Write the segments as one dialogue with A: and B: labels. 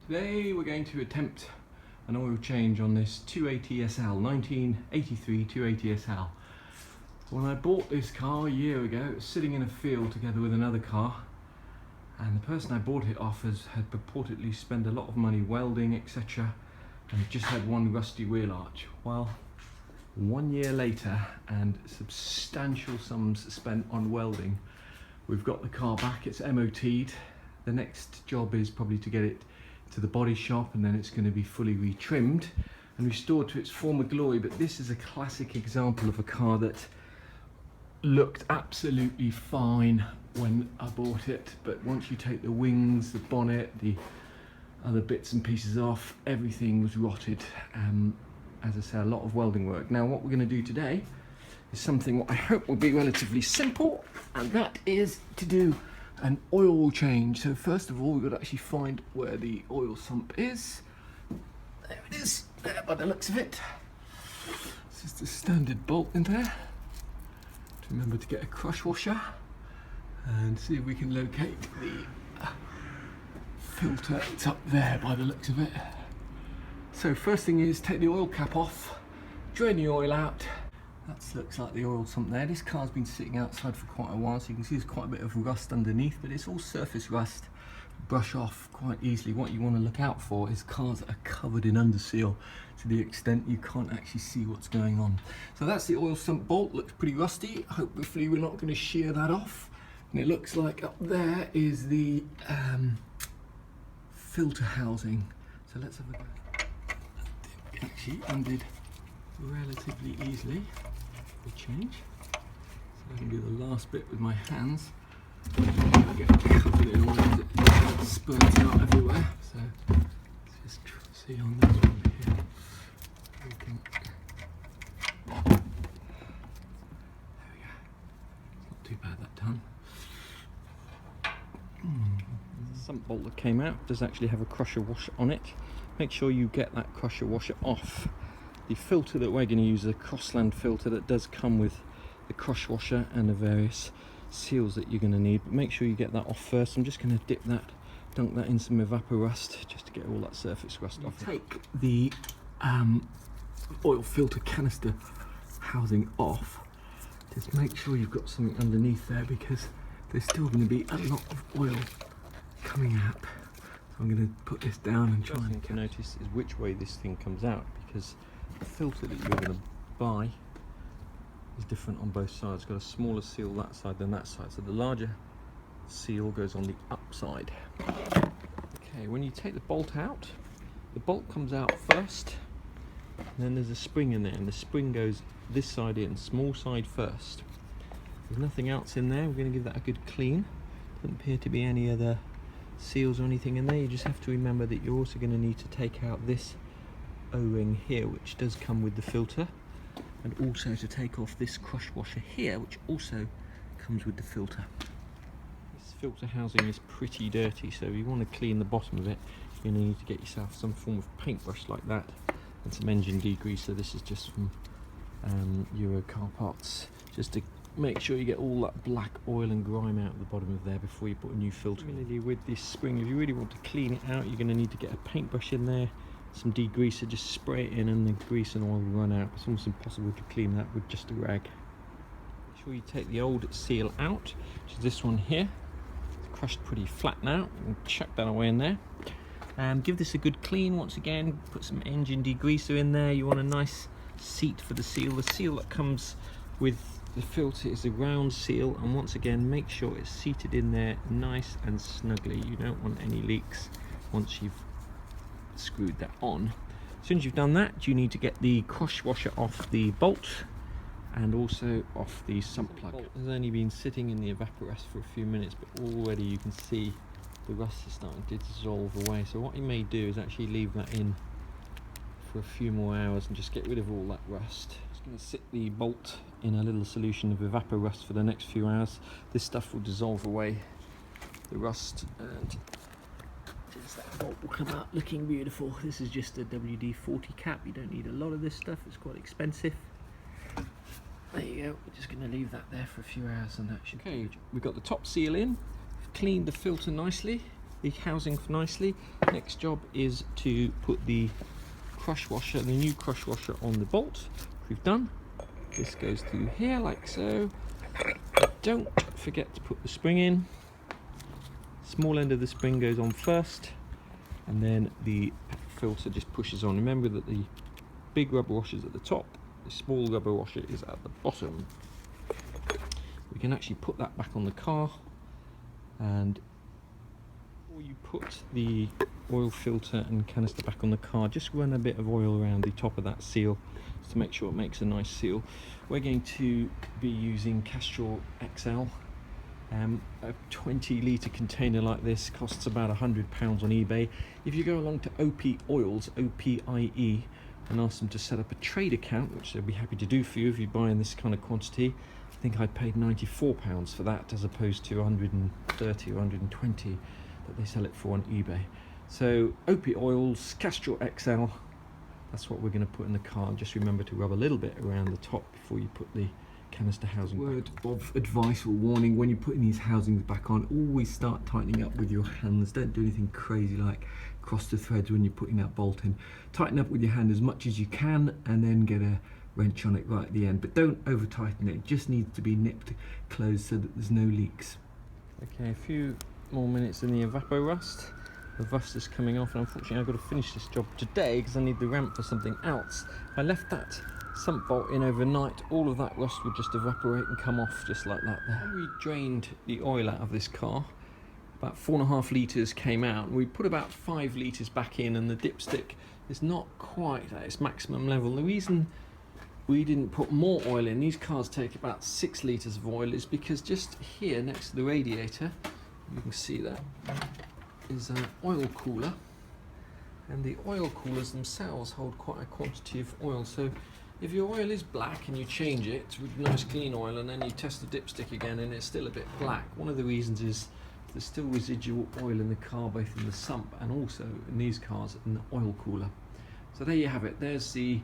A: Today we're going to attempt an oil change on this 280 SL, 1983 280 SL. When I bought this car a year ago, it was sitting in a field together with another car, and the person I bought it off had purportedly spent a lot of money welding, etc., and it just had one rusty wheel arch. Well, 1 year later and substantial sums spent on welding, we've got the car back. It's MOT'd. The next job is probably to get it to the body shop, and then it's going to be fully retrimmed and restored to its former glory. But this is a classic example of a car that looked absolutely fine when I bought it, but once you take the wings, the bonnet, the other bits and pieces off, everything was rotted. As I say, a lot of welding work. Now what we're going to do today is something what I hope will be relatively simple, and that is to do an oil change. So first of all, we've got to actually find where the oil sump is. There it is, there by the looks of it. This is the standard bolt in there. To remember to get a crush washer and see if we can locate the filter. It's up there by the looks of it. So first thing is take the oil cap off, drain the oil out. That looks like the oil sump there. This car's been sitting outside for quite a while, so you can see there's quite a bit of rust underneath, but it's all surface rust. Brush off quite easily. What you want to look out for is cars that are covered in underseal to the extent you can't actually see what's going on. So that's the oil sump bolt. Looks pretty rusty. Hopefully we're not going to shear that off. And it looks like up there is the filter housing. So let's have a go. That actually undid relatively easily. The change. So I can do the last bit with my hands. Get covered in oil as it spurts out everywhere. So let's just see on this one here. We can. There we go. It's not too bad that time. The sump bolt that came out does actually have a crusher washer on it. Make sure you get that crusher washer off. The filter that we're going to use is a Crossland filter that does come with the crush washer and the various seals that you're going to need, but make sure you get that off first. I'm just going to dunk that in some Evaporust just to get all that surface rust off. Take the oil filter canister housing off. Just make sure you've got something underneath there, because there's still going to be a lot of oil coming out. So I'm going to put this down and try and notice is which way this thing comes out, because the filter that you're going to buy is different on both sides. It's got a smaller seal that side than that side, so the larger seal goes on the upside. Okay, when you take the bolt out, the bolt comes out first, and then there's a spring in there, and the spring goes this side in, small side first. There's nothing else in there. We're going to give that a good clean. Doesn't appear to be any other seals or anything in there. You just have to remember that you're also going to need to take out this O-ring here, which does come with the filter, and also to take off this crush washer here, which also comes with the filter. This filter housing is pretty dirty, so if you want to clean the bottom of it, you're going to need to get yourself some form of paintbrush like that and some engine degreaser. This is just from Euro car parts, just to make sure you get all that black oil and grime out of the bottom of there before you put a new filter in. With this spring, if you really want to clean it out, you're going to need to get a paintbrush in there, some degreaser, just spray it in, and the grease and oil will run out. It's almost impossible to clean that with just a rag. Make sure you take the old seal out, which is this one here. It's crushed pretty flat now, and chuck that away in there. Give this a good clean once again. Put some engine degreaser in there. You want a nice seat for the seal. The seal that comes with the filter is a round seal, and once again make sure it's seated in there nice and snugly. You don't want any leaks once you've screwed that on. As soon as you've done that, you need to get the crush washer off the bolt and also off the sump plug. It has only been sitting in the Evaporust for a few minutes, but already you can see the rust is starting to dissolve away. So what you may do is actually leave that in for a few more hours and just get rid of all that rust. Just going to sit the bolt in a little solution of Evaporust for the next few hours. This stuff will dissolve away the rust, and that bolt will come out looking beautiful. This is just a WD-40 cap. You don't need a lot of this stuff, it's quite expensive. There you go. We're just going to leave that there for a few hours, and that should. Okay, we've got the top seal in, cleaned the filter nicely. the housing nicely. Next job is to put the crush washer, the new crush washer, on the bolt, which we've done. This goes through here like so. Don't forget to put the spring in. Small end of the spring goes on first, and then the filter just pushes on. Remember that the big rubber washer is at the top, the small rubber washer is at the bottom. We can actually put that back on the car, and before you put the oil filter and canister back on the car, just run a bit of oil around the top of that seal just to make sure it makes a nice seal. We're going to be using Castrol XL. A 20 litre container like this costs about £100 on eBay. If you go along to OP Oils, OPIE, and ask them to set up a trade account, which they'll be happy to do for you if you buy in this kind of quantity, I think I paid £94 for that, as opposed to 130 or 120 that they sell it for on eBay. So OP Oils, Castrol XL, that's what we're going to put in the car. Just remember to rub a little bit around the top before you put the canister housing. Word of advice or warning: when you're putting these housings back on, always start tightening up with your hands. Don't do anything crazy like cross the threads when you're putting that bolt in. Tighten up with your hand as much as you can, and then get a wrench on it right at the end, but don't over tighten it. It just needs to be nipped closed so that there's no leaks. Okay, a few more minutes in the evapor rust. The rust is coming off, and unfortunately I've got to finish this job today because I need the ramp for something else. If I left that sump bolt in overnight, all of that rust would just evaporate and come off just like that there. When we drained the oil out of this car, about 4.5 litres came out, and we put about 5 litres back in, and the dipstick is not quite at its maximum level. The reason we didn't put more oil in, these cars take about 6 litres of oil, is because just here next to the radiator, you can see that, is an oil cooler, and the oil coolers themselves hold quite a quantity of oil. So if your oil is black and you change it with nice clean oil, and then you test the dipstick again and it's still a bit black, one of the reasons is there's still residual oil in the car, both in the sump and also in these cars in the oil cooler. So there you have it. There's the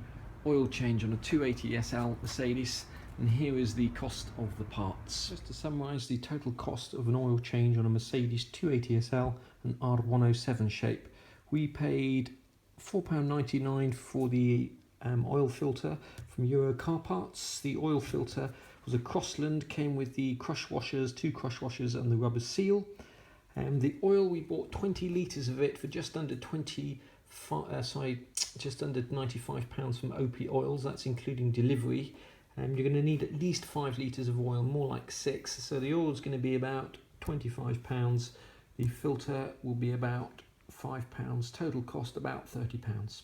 A: oil change on a 280 SL Mercedes, and here is the cost of the parts. Just to summarise the total cost of an oil change on a Mercedes 280 SL and R107 shape, we paid £4.99 for the oil filter from Euro Car Parts. The oil filter was a Crossland, came with the crush washers, 2 crush washers and the rubber seal. The oil, we bought 20 litres of it for just under just under £95 from OP Oils. That's including delivery. You're going to need at least 5 litres of oil, more like 6. So the oil is going to be about £25. The filter will be about £5. Total cost about £30.